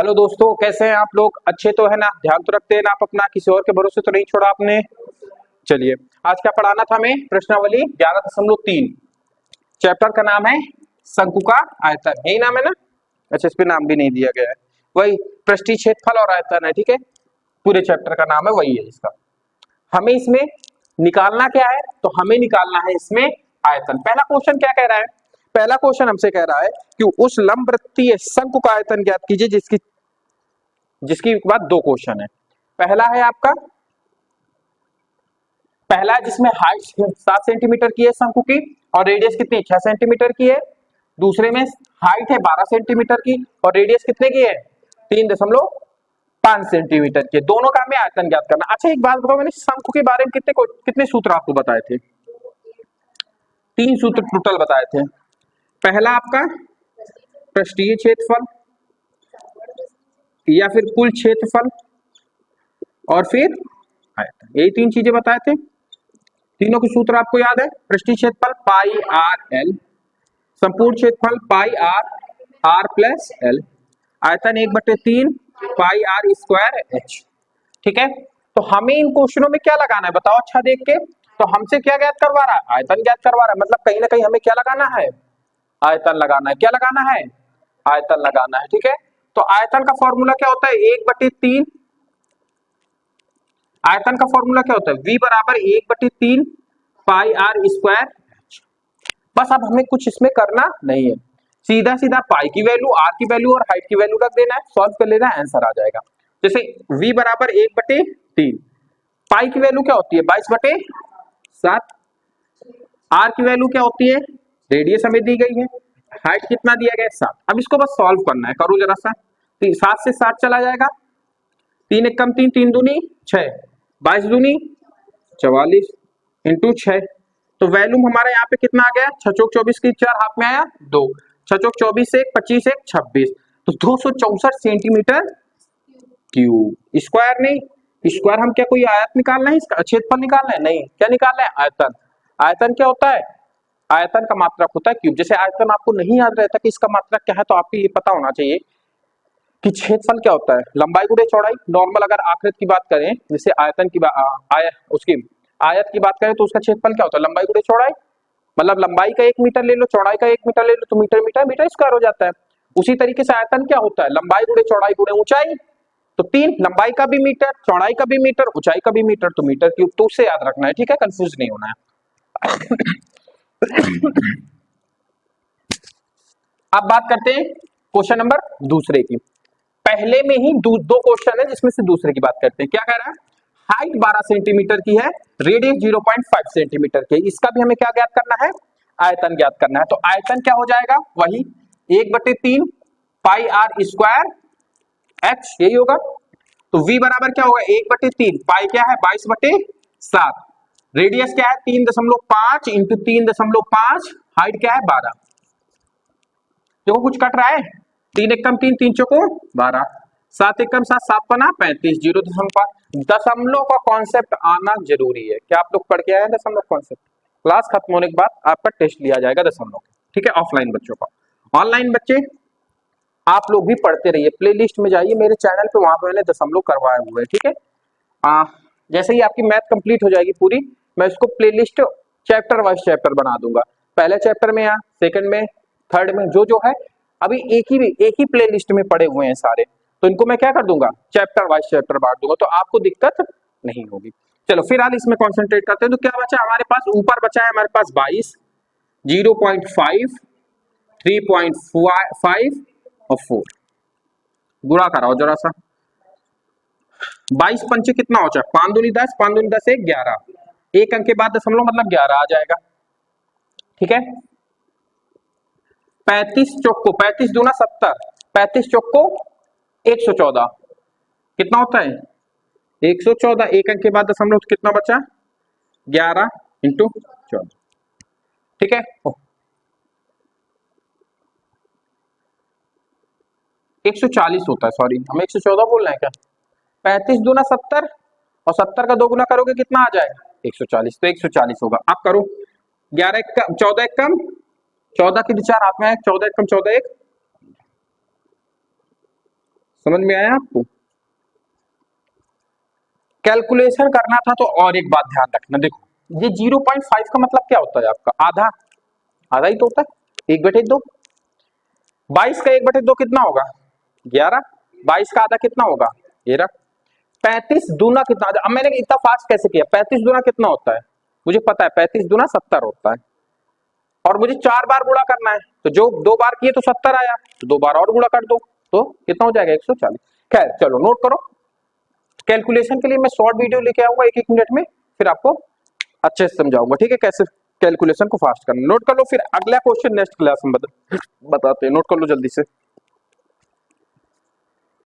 Hello दोस्तों, कैसे हैं आप लोग? अच्छे तो है ना? ध्यान तो रखते हैं ना आप अपना? किसी और के भरोसे तो नहीं छोड़ा आपने? चलिए, आज क्या पढ़ाना था हमें? प्रश्नावली 11.3। चैप्टर का नाम है शंकु का आयतन। यही नाम है ना? अच्छा, इस पे नाम भी नहीं दिया गया है। वही पृष्ठीय क्षेत्रफल और आयतन है, ठीक है। पूरे चैप्टर का नाम है वही है इसका। हमें इसमें निकालना क्या है? तो हमें निकालना है इसमें आयतन। पहला क्वेश्चन क्या कह रहा है? पहला क्वेश्चन हमसे कह रहा है कि उस लंबवृत्तीय शंकु का आयतन ज्ञात कीजिए जिसकी जिसकी बाद दो क्वेश्चन है। पहला है आपका, पहला जिसमें हाइट 7 सेंटीमीटर की है शंकु की और रेडियस कितनी 6 सेंटीमीटर की है। दूसरे में हाइट है 12 सेंटीमीटर की और रेडियस कितने की है 3.5 सेंटीमीटर की। दोनों का हमें आयतन ज्ञात करना। अच्छा, एक बात बताओ, मैंने शंकु के बारे में कितने सूत्र आपको बताए थे? 3 सूत्र टोटल बताए थे। पहला आपका पृष्ठीय क्षेत्रफल या फिर कुल क्षेत्रफल और फिर आयतन, यही 3 चीजें बताए थे। तीनों के सूत्र आपको याद है? पृष्ठीय क्षेत्रफल पाई आर एल, संपूर्ण क्षेत्रफल पाई आर आर प्लस एल, आयतन 1/3 पाई आर स्क्वायर एच। ठीक है, तो हमें इन क्वेश्चनों में क्या लगाना है बताओ अच्छा देख के। तो हमसे क्या ज्ञात करवा रहा है? आयतन ज्ञात करवा रहा है। मतलब कहीं ना कहीं हमें क्या लगाना है? आयतन लगाना है। क्या लगाना है? आयतन लगाना है। ठीक है, तो आयतन का फॉर्मूला क्या होता है? 1/3। आयतन का फॉर्मूला क्या होता है? V बराबर 1/3 पाई आर स्क्वायर। बस अब हमें कुछ इसमें करना नहीं है, सीधा सीधा पाई की वैल्यू, आर की वैल्यू और हाइट की वैल्यू रख देना है, सॉल्व कर लेना है, आंसर आ जाएगा। जैसे V बराबर 1/3, पाई की वैल्यू क्या होती है 22/7, आर की वैल्यू क्या होती है, रेडियस हमें दी गई है, हाइट कितना दिया गया है 7। अब इसको बस सॉल्व करना है, करो जरा सा। 7 से 7 चला जाएगा, 3 एक कम 3, 3 दूनी 6, 22 दूनी 44 इंटू 6। तो वैल्यूम हमारा यहाँ पे कितना आ गया? 6 चौक 24 की 4 हाथ में आया 2, 6 चौक 24 1 25 1 26, तो 264 सेंटीमीटर क्यूब। स्क्वायर नहीं, स्क्वायर हम क्या कोई आयत निकालना है इसका? क्षेत्रफल निकालना है? नहीं, क्या निकालना है? आयतन। आयतन क्या होता है? आयतन का मात्रक होता है क्यूब। जैसे आयतन आपको नहीं याद रहता कि इसका मात्रक क्या है, तो आपको ये पता होना चाहिए कि क्षेत्रफल क्या होता है? लंबाई गुणे चौड़ाई। नॉर्मल अगर आकृति की बात करें, जैसे आयतन की उसकी आयत की बात करें तो उसका क्षेत्रफल क्या होता है? लंबाई गुणे चौड़ाई। मतलब लंबाई का 1 मीटर ले लो, चौड़ाई का 1 मीटर ले लो, तो मीटर मीटर मीटर स्क्वायर हो जाता है। उसी तरीके से आयतन क्या होता है? लंबाई गुणे चौड़ाई गुणे ऊंचाई। तो 3, लंबाई का भी मीटर, चौड़ाई का भी मीटर, ऊंचाई का भी मीटर, तो मीटर क्यूब। तो उससे याद रखना है, ठीक है, कंफ्यूज नहीं होना है। अब बात करते हैं क्वेश्चन नंबर दूसरे की। पहले में ही दो क्वेश्चन है जिसमें से दूसरे की बात करते हैं। क्या कह रहा है? हाइट 12 सेंटीमीटर की है, रेडियस 0.5 सेंटीमीटर की है। इसका भी हमें क्या ज्ञात करना है? आयतन ज्ञात करना है। तो आयतन क्या हो जाएगा? वही 1/3 पाई आर स्क्वायर एच, यही होगा। तो V बराबर क्या होगा? 1/3, पाई क्या है 22/7, रेडियस क्या है 3.5 इंटू 3.5, हाइट क्या है 12। देखो कुछ कट रहा है, 3 एक कम 3, 3 चौको 12, 7 एक कम 7, 7 पना 35, 0.5। दशमलव का कॉन्सेप्ट आना जरूरी है। क्या आप लोग पढ़ के आए हैं दशमलव कॉन्सेप्ट? क्लास खत्म होने के बाद आपका टेस्ट लिया जाएगा दशमलव, ठीक है, ऑफलाइन बच्चों का। ऑनलाइन बच्चे आप लोग भी पढ़ते रहिए, प्लेलिस्ट में जाइए मेरे चैनल पे, वहां पे मैंने दशमलव करवाए हुए हैं, ठीक है। जैसे ही आपकी मैथ कंप्लीट हो जाएगी पूरी, मैं इसको प्लेलिस्ट चैप्टर वाइज चैप्टर बना दूंगा। पहले चैप्टर में या सेकंड में, थर्ड में, जो जो है अभी एक ही प्लेलिस्ट में पड़े हुए हैं सारे, तो इनको मैं क्या कर दूंगा? चैप्टर वाइज चैप्टर बांट दूंगा, तो आपको दिक्कत नहीं होगी। चलो फिलहाल इसमें कॉन्सेंट्रेट करते हैं। तो क्या बचा हमारे पास? ऊपर बचा है हमारे पास 22, 0.5, 3.5 और 4। गुणा कराओ जरा सा। 22 पंचे कितना हो जाए? 5 दूनी 10, 5 दूनी 10 1 11, एक अंक के बाद दशमलव मतलब 11 आ जाएगा, ठीक है। 35 चौको 35 दूना 70, 35 चौको 114, कितना होता है? 114, एक अंक के बाद दशमलव, तो कितना बचा? 11 इंटू 14, ठीक है। 140 होता है, सॉरी हम 114 बोल रहे हैं क्या? 35 दूना 70 और 70 का 2 गुना करोगे कितना आ जाएगा? 140, तो 140 होगा। आप करो 11 एक कम 14 एक कम 14 की 4 हाथ में है, 14 एक कम 14 एक समझ में आया आपको? कैलकुलेशन करना था तो और एक बात ध्यान रखना, देखो ये 0.5 का मतलब क्या होता है आपका, आधा, आधा ही तो होता है, 1/2। 22 का 1/2 कितना होगा, 11। 22 का आधा कितना होगा, 13। 35 दूना कितना, अब मैंने इतना फास्ट कैसे किया, 35 दूना कितना होता है, मुझे पता है 35 दूना 70 होता है, और मुझे 4 बार गुणा करना है, तो जो 2 बार किए तो 70 आया, तो 2 बार और गुणा कर दो तो कितना हो जाएगा, 140। खैर चलो नोट करो, कैलकुलेशन के लिए मैं शॉर्ट वीडियो लेके आऊंगा 1-1 मिनट में, फिर आपको अच्छे से समझाऊंगा, ठीक है, कैसे कैलकुलेशन को फास्ट करना। नोट कर लो, फिर अगला क्वेश्चन नेक्स्ट क्लास में बताते हैं, नोट कर लो जल्दी से।